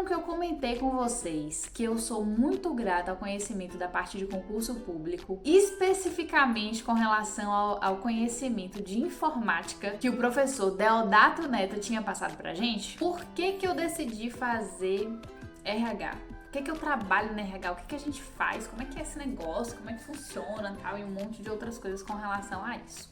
Lembram que eu comentei com vocês que eu sou muito grata ao conhecimento da parte de concurso público, especificamente com relação ao conhecimento de informática que o professor Deodato Neto tinha passado pra gente? Por que eu decidi fazer RH? O que eu trabalho no RH? O que a gente faz? Como é que é esse negócio? Como é que funciona? Tal, e um monte de outras coisas com relação a isso.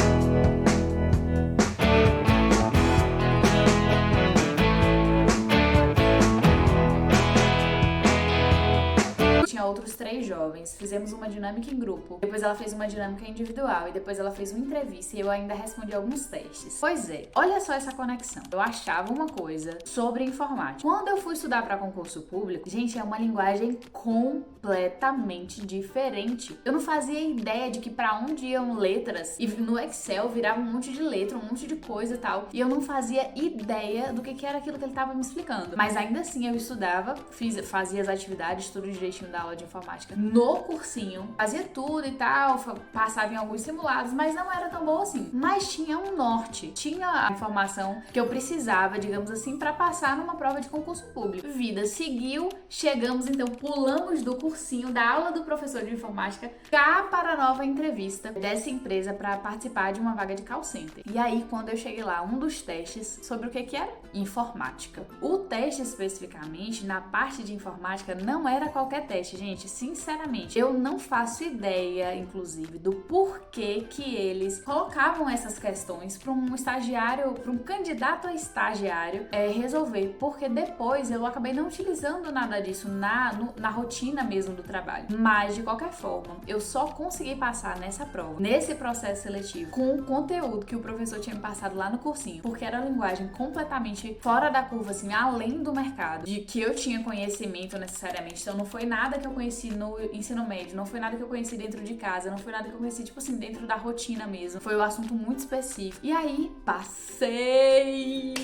Tinha outros 3 jovens, fizemos uma dinâmica em grupo, depois ela fez uma dinâmica individual e depois ela fez uma entrevista e eu ainda respondi alguns testes. Pois é, olha só essa conexão. Eu achava uma coisa sobre informática. Quando eu fui estudar para concurso público, gente, é uma linguagem completamente diferente. Eu não fazia ideia de que para onde iam letras e no Excel virava um monte de letra, um monte de coisa e tal. E eu não fazia ideia do que era aquilo que ele estava me explicando. Mas ainda assim eu estudava, fazia as atividades, tudo direitinho da aula de informática no cursinho, fazia tudo e tal, passava em alguns simulados, mas não era tão boa assim. Mas tinha um norte, tinha a informação que eu precisava, digamos assim, para passar numa prova de concurso público. Vida seguiu, chegamos então, pulamos do cursinho, da aula do professor de informática, cá para a nova entrevista dessa empresa para participar de uma vaga de call center. E aí, quando eu cheguei lá, um dos testes sobre o que era? Informática. O teste especificamente, na parte de informática, não era qualquer teste, gente, sinceramente. Eu não faço ideia, inclusive, do porquê que eles colocavam essas questões para um estagiário, para um candidato a estagiário resolver, porque depois eu acabei não utilizando nada disso na rotina mesmo do trabalho. Mas, de qualquer forma, eu só consegui passar nessa prova, nesse processo seletivo, com o conteúdo que o professor tinha me passado lá no cursinho, porque era uma linguagem completamente fora da curva, assim, além do mercado, de que eu tinha conhecimento necessariamente. Então, não foi nada que eu conheci no ensino médio, não foi nada que eu conheci dentro de casa, não foi nada que eu conheci, tipo assim, dentro da rotina mesmo. Foi um assunto muito específico. E aí, passei!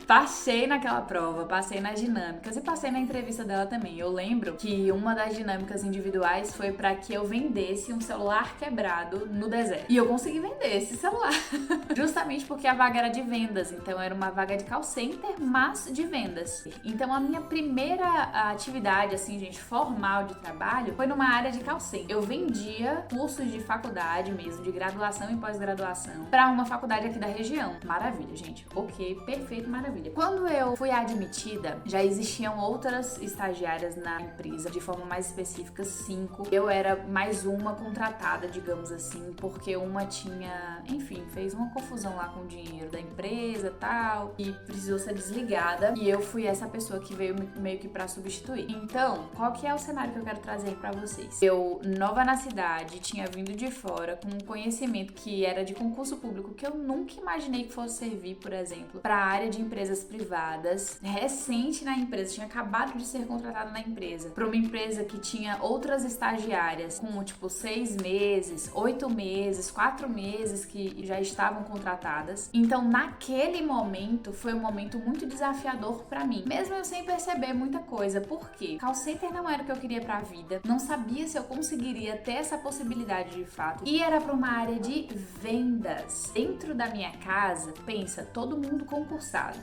Passei naquela prova, passei nas dinâmicas e passei na entrevista dela também. Eu lembro que uma das dinâmicas individuais foi pra que eu vendesse um celular quebrado no deserto. E eu consegui vender esse celular. Justamente porque a vaga era de vendas, então era uma vaga de call center, mas de vendas. Então a minha primeira atividade, assim, gente, formal de trabalho, foi numa área de call center. Eu vendia cursos de faculdade mesmo, de graduação e pós-graduação, pra uma faculdade aqui da região. Maravilha, gente. Ok, perfeito, maravilha. Quando eu fui admitida, já existiam outras estagiárias na empresa, de forma mais específica, 5. Eu era mais uma contratada, digamos assim, porque uma tinha, enfim, fez uma confusão lá com o dinheiro da empresa e tal, e precisou ser desligada, e eu fui essa pessoa que veio meio que pra substituir. Então, qual que é o cenário que eu quero trazer pra vocês? Eu, nova na cidade, tinha vindo de fora com um conhecimento que era de concurso público que eu nunca imaginei que fosse servir, por exemplo, pra área de empresas privadas, recente na empresa, tinha acabado de ser contratada na empresa, pra uma empresa que tinha outras estagiárias com, tipo, 6 meses, 8 meses, 4 meses que já estavam contratadas. Então, naquele momento, foi um momento muito desafiador pra mim, mesmo eu sem perceber muita coisa. Por quê? Call center não era o que eu queria pra vida, não sabia se eu conseguiria ter essa possibilidade de fato, e era pra uma área de vendas. Dentro da minha casa, pensa, todo mundo concursado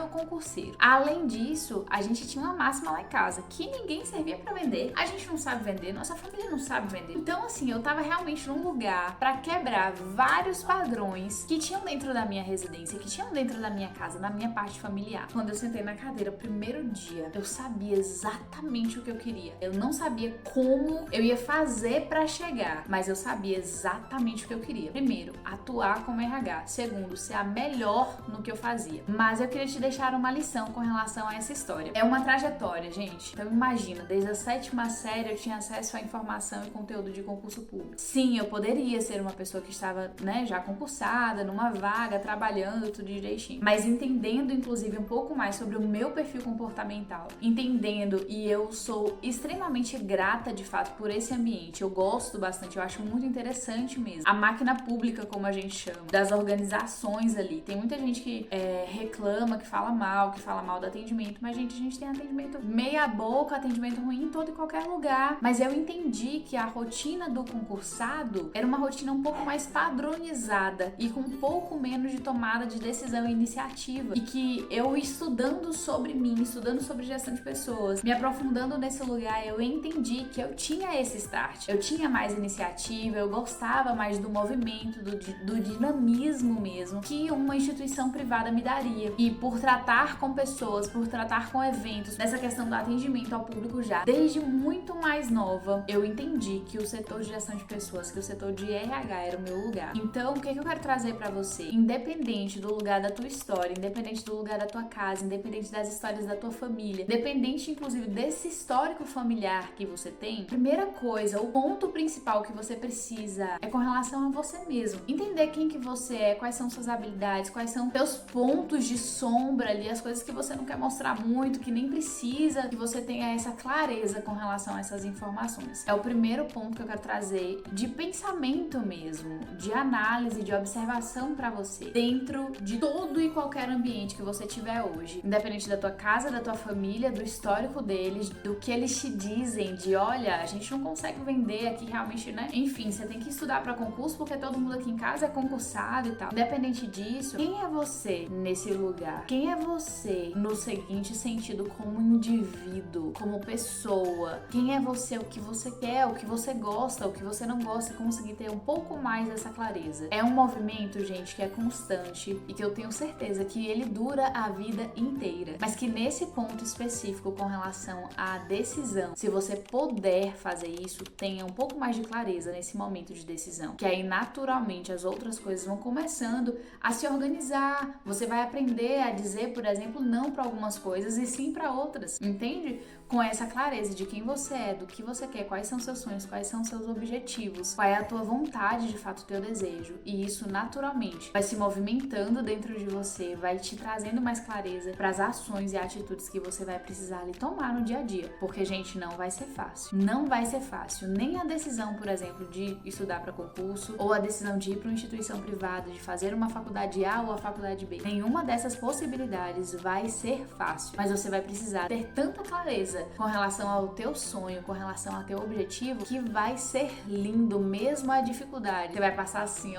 ou concurseiro. Além disso, a gente tinha uma máxima lá em casa, que ninguém servia pra vender, a gente não sabe vender, nossa família não sabe vender. Então, assim, eu tava realmente num lugar pra quebrar vários padrões que tinham dentro da minha residência, que tinham dentro da minha casa, na minha parte familiar. Quando eu sentei na cadeira, o primeiro dia, eu sabia exatamente o que eu queria. Eu não sabia como eu ia fazer pra chegar, mas eu sabia exatamente o que eu queria. Primeiro, atuar como RH. Segundo, ser a melhor no que eu fazia. Mas eu queria te deixar uma lição com relação a essa história. É uma trajetória, gente. Então imagina, desde a 7ª série eu tinha acesso à informação e conteúdo de concurso público. Sim, eu poderia ser uma pessoa que estava, né, já concursada, numa vaga, trabalhando tudo direitinho. Mas entendendo, inclusive, um pouco mais sobre o meu perfil comportamental, entendendo lindo e eu sou extremamente grata, de fato, por esse ambiente. Eu gosto bastante, eu acho muito interessante mesmo. A máquina pública, como a gente chama, das organizações ali. Tem muita gente que reclama, que fala mal do atendimento, mas, gente, a gente tem atendimento meia boca, atendimento ruim em todo e qualquer lugar. Mas eu entendi que a rotina do concursado era uma rotina um pouco mais padronizada e com um pouco menos de tomada de decisão e iniciativa. E que eu, estudando sobre mim, estudando sobre gestão de pessoas, me aprofundando nesse lugar, eu entendi que eu tinha esse start. Eu tinha mais iniciativa, eu gostava mais do movimento, do dinamismo mesmo, que uma instituição privada me daria. E por tratar com pessoas, por tratar com eventos, nessa questão do atendimento ao público já, desde muito mais nova, eu entendi que o setor de gestão de pessoas, que o setor de RH era o meu lugar. Então, o que eu quero trazer pra você? Independente do lugar da tua história, independente do lugar da tua casa, independente das histórias da tua família, independente, inclusive, desse histórico familiar que você tem, primeira coisa, o ponto principal que você precisa é com relação a você mesmo. Entender quem que você é, quais são suas habilidades, quais são teus pontos de sombra ali, as coisas que você não quer mostrar muito, que nem precisa que você tenha essa clareza com relação a essas informações. É o primeiro ponto que eu quero trazer de pensamento mesmo, de análise, de observação pra você, dentro de todo e qualquer ambiente que você tiver hoje. Independente da tua casa, da tua família, do histórico deles, do que eles te dizem, de olha, a gente não consegue vender aqui realmente, né? Enfim, você tem que estudar pra concurso porque todo mundo aqui em casa é concursado e tal. Independente disso, quem é você nesse lugar? Quem é você no seguinte sentido, como indivíduo, como pessoa? Quem é você, o que você quer, o que você gosta, o que você não gosta, conseguir ter um pouco mais dessa clareza. É um movimento, gente, que é constante e que eu tenho certeza que ele dura a vida inteira, mas que nesse ponto específico com relação à decisão, se você puder fazer isso, tenha um pouco mais de clareza nesse momento de decisão, que aí naturalmente as outras coisas vão começando a se organizar. Você vai aprender a dizer, por exemplo, não para algumas coisas e sim para outras, entende? Com essa clareza de quem você é, do que você quer, quais são seus sonhos, quais são seus objetivos, qual é a tua vontade, de fato, o teu desejo. E isso naturalmente vai se movimentando dentro de você, vai te trazendo mais clareza para as ações e atitudes que você vai precisar ali tomar no dia a dia. Porque, gente, não vai ser fácil. Não vai ser fácil. Nem a decisão, por exemplo, de estudar para concurso, ou a decisão de ir para uma instituição privada, de fazer uma faculdade A ou a faculdade B. Nenhuma dessas possibilidades vai ser fácil. Mas você vai precisar ter tanta clareza com relação ao teu sonho, com relação ao teu objetivo, que vai ser lindo mesmo a dificuldade. Você vai passar assim,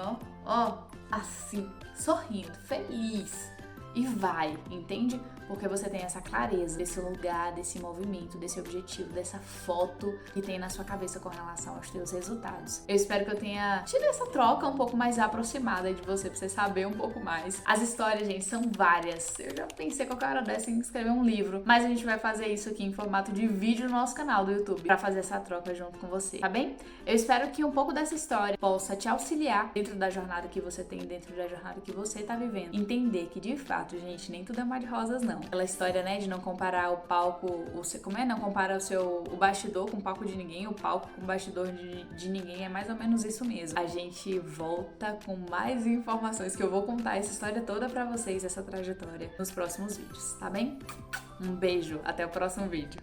assim, sorrindo, feliz. E vai, entende? Porque você tem essa clareza desse lugar, desse movimento, desse objetivo, dessa foto que tem na sua cabeça com relação aos teus resultados. Eu espero que eu tenha tido essa troca um pouco mais aproximada de você, pra você saber um pouco mais. As histórias, gente, são várias. Eu já pensei qualquer hora dessa em escrever um livro, mas a gente vai fazer isso aqui em formato de vídeo no nosso canal do YouTube, pra fazer essa troca junto com você, tá bem? Eu espero que um pouco dessa história possa te auxiliar dentro da jornada que você tem, dentro da jornada que você tá vivendo. Entender que, de fato, gente, nem tudo é mar de rosas, não. Aquela história, né, de não comparar o palco, não comparar o bastidor com o palco de ninguém, o palco com o bastidor de ninguém, é mais ou menos isso mesmo. A gente volta com mais informações, que eu vou contar essa história toda pra vocês, essa trajetória, nos próximos vídeos, tá bem? Um beijo, até o próximo vídeo.